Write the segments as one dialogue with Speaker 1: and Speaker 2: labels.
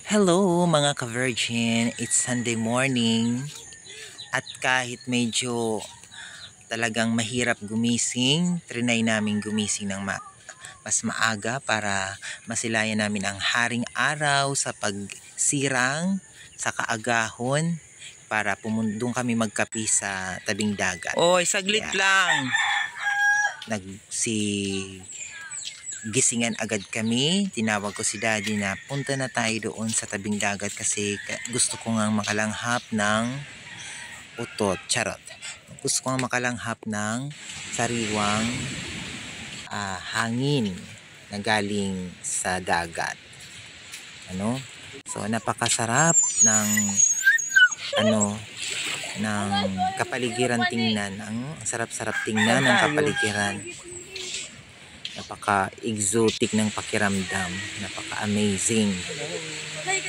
Speaker 1: Hello mga ka-virgin, it's Sunday morning at kahit medyo talagang mahirap gumising, trinay namin gumising ng mas maaga para masilayan namin ang haring araw sa pagsirang sa kaagahon para pumundong kami magkapi sa tabing dagat. Oy, saglit lang! Gisingan agad kami. Tinawag ko si daddy na punta na tayo doon sa tabing dagat kasi gusto ko nga makalanghap ng utot. Charot. Gusto ko nga makalanghap ng sariwang hangin na galing sa dagat. So napakasarap ng ng kapaligiran tingnan. Ang sarap-sarap tingnan ng kapaligiran. Napaka-exotic ng pakiramdam. Napaka-amazing.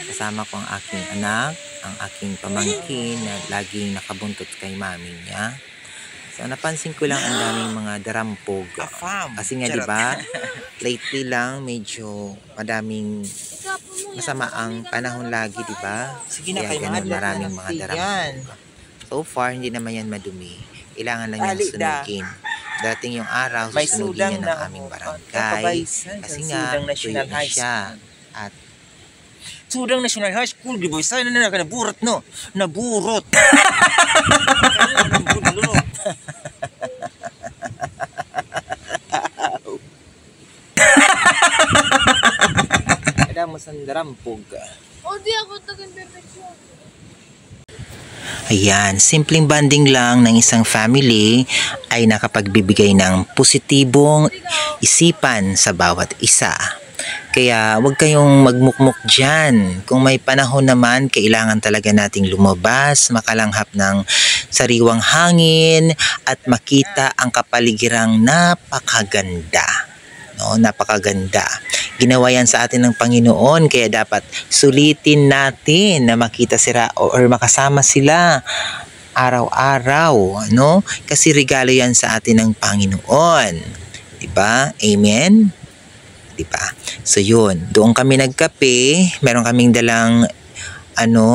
Speaker 1: Kasama ko ang aking anak, ang aking pamangkin na laging nakabuntot kay mami niya. So napansin ko lang ang daming mga darampog. Kasi nga 'di ba? Lately lang medyo madaming masama ang panahon lagi, 'di ba? Kaya ganun maraming mga darampog. So far hindi naman yan madumi. Kailangan lang yan sunugin. Dating yung araw, susunugin niya ng aming barangay. Kasi nga, tuyo na siya. At
Speaker 2: Sudang National High School, di ba? Sana na naburot, no? Naburot!
Speaker 1: kada mo sandarampog.
Speaker 3: O di ako taga-perfection.
Speaker 1: Ayan, simpleng bonding lang ng isang family ay nakapagbibigay ng positibong isipan sa bawat isa. Kaya huwag kayong magmukmuk dyan. Kung may panahon naman, kailangan talaga nating lumabas, makalanghap ng sariwang hangin at makita ang kapaligirang napakaganda. Napakaganda. Ginawa yan sa atin ng Panginoon, kaya dapat sulitin natin na makita sila or makasama sila araw-araw, Kasi regalo yan sa atin ng Panginoon. 'Di ba? Amen. 'Di ba? So yun, doon kami nagkape, meron kaming dalang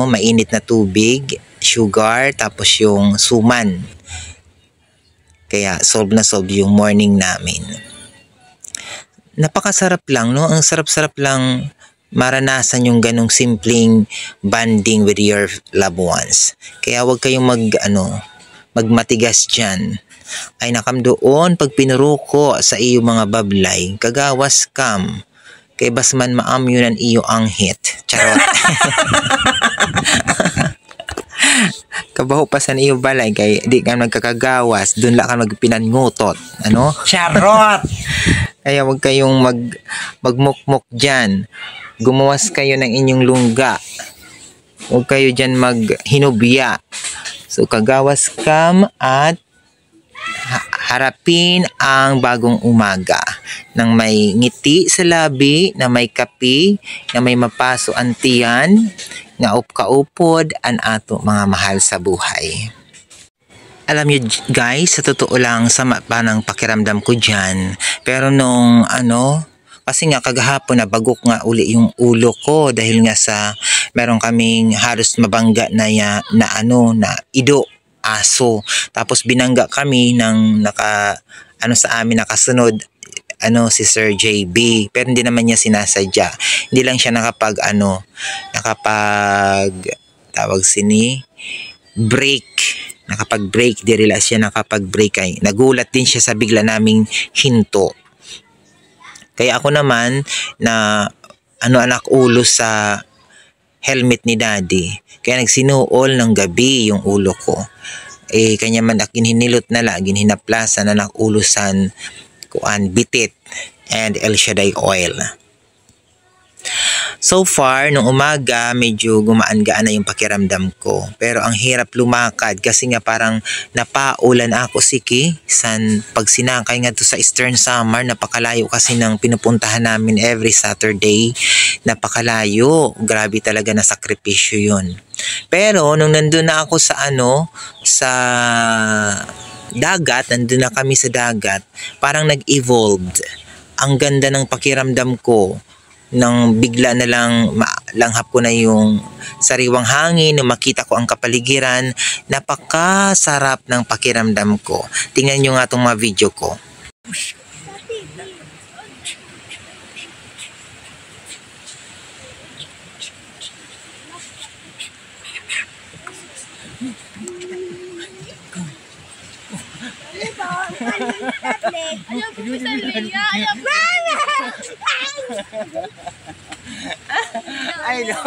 Speaker 1: mainit na tubig, sugar, tapos yung suman. Kaya solve na solve yung morning namin. Napakasarap lang, Ang sarap-sarap lang maranasan yung ganong simpleng bonding with your loved ones. Kaya huwag kayong magmatigas dyan. Ay nakam doon, pag pinuruko sa iyo mga bablay, kagawas kam. Kay basman maam yun ang iyo anghit. Charot. Kabaho pa sa iyo balay, kay di ka magkakagawas, dun lang ka magpinangutot.
Speaker 2: Charot!
Speaker 1: Kaya huwag kayong magmukmuk dyan. Gumawas kayo ng inyong lungga. Huwag kayo dyan maghinubya. So kagawas kam at harapin ang bagong umaga nang may ngiti sa labi, na may kapi, na may mapaso ang tiyan, nga kaupod ang ato mga mahal sa buhay. Alam niyo guys, sa totoo lang, sama pa ng pakiramdam ko dyan. Pero nung kasi nga kagahapon na bagok nga uli yung ulo ko dahil nga sa meron kaming halos mabangga na ido, aso. Tapos binangga kami ng sa amin nakasunod si Sir JB, pero hindi naman niya sinasadya. Hindi lang siya nakapag-break, dirila siya nakapag-break ay nagulat din siya sa bigla naming hinto. Kaya ako naman na anak ulo sa helmet ni daddy, kaya nagsinuol ng gabi yung ulo ko. Kanya man akin hinilot na lagin hinaplasan na nakulusan kuan bitit and El Shaddai oil. So far, nung umaga, medyo gumaan-gaan na yung pakiramdam ko. Pero ang hirap lumakad kasi nga parang napaulan ako pag sinakay nga to sa Eastern Samar, napakalayo kasi ng pinupuntahan namin every Saturday. Napakalayo. Grabe talaga na sakripisyo yun. Pero nung nandun na ako sa dagat, nandun na kami sa dagat, parang nag-evolved. Ang ganda ng pakiramdam ko nang bigla na lang malanghap ko na yung sariwang hangin, nung makita ko ang kapaligiran, napakasarap ng pakiramdam ko. Tingnan nyo nga itong mga video ko.
Speaker 3: Ayaw po sa Leia. Ayaw po.
Speaker 2: Ay, no.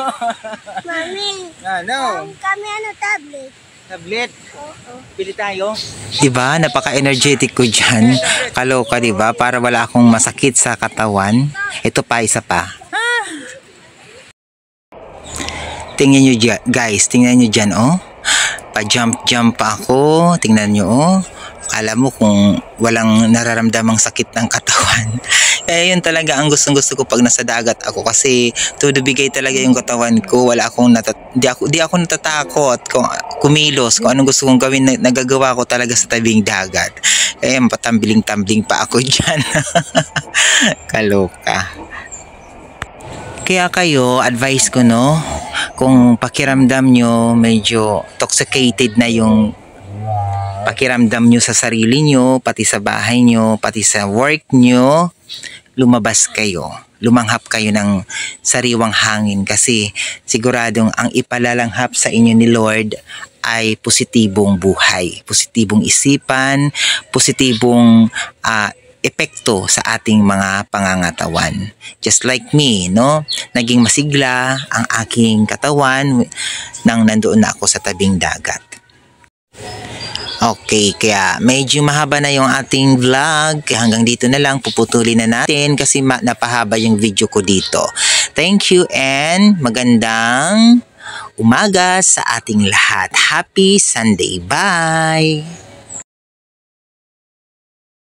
Speaker 3: Mami,
Speaker 2: Ano?
Speaker 3: kami tablet.
Speaker 2: Tablet.
Speaker 3: Oo.
Speaker 2: Pili tayo.
Speaker 1: Diba? Napaka-energetic ko dyan. Kaloka, diba? Para wala akong masakit sa katawan. Ito pa, isa pa. Tingnan nyo dyan, guys. Tingnan nyo dyan, oh. Pa-jump-jump pa ako. Tingnan nyo, oh. Akala mo kung walang nararamdamang sakit ng katawan. Kaya yun talaga ang gustong-gusto ko pag nasa dagat ako kasi todo bigay talaga yung katawan ko. Wala akong di ako natatakot kung kumilos, kung anong gusto kong gawin, nagagawa ko talaga sa tabing dagat. Kaya patambiling-tambling pa ako dyan. Kaloka. Kaya kayo, advice ko, no, kung pakiramdam nyo medyo toxicated na yung pakiramdam nyo sa sarili nyo, pati sa bahay nyo, pati sa work nyo, lumabas kayo. Lumanghap kayo ng sariwang hangin kasi siguradong ang ipalalanghap sa inyo ni Lord ay positibong buhay, positibong isipan, positibong epekto sa ating mga pangangatawan. Just like me, no? Naging masigla ang aking katawan nang nandoon na ako sa tabing dagat. Okay, kaya medyo mahaba na yung ating vlog. Kaya hanggang dito na lang, puputulin na natin kasi napahaba yung video ko dito. Thank you and magandang umaga sa ating lahat. Happy Sunday. Bye!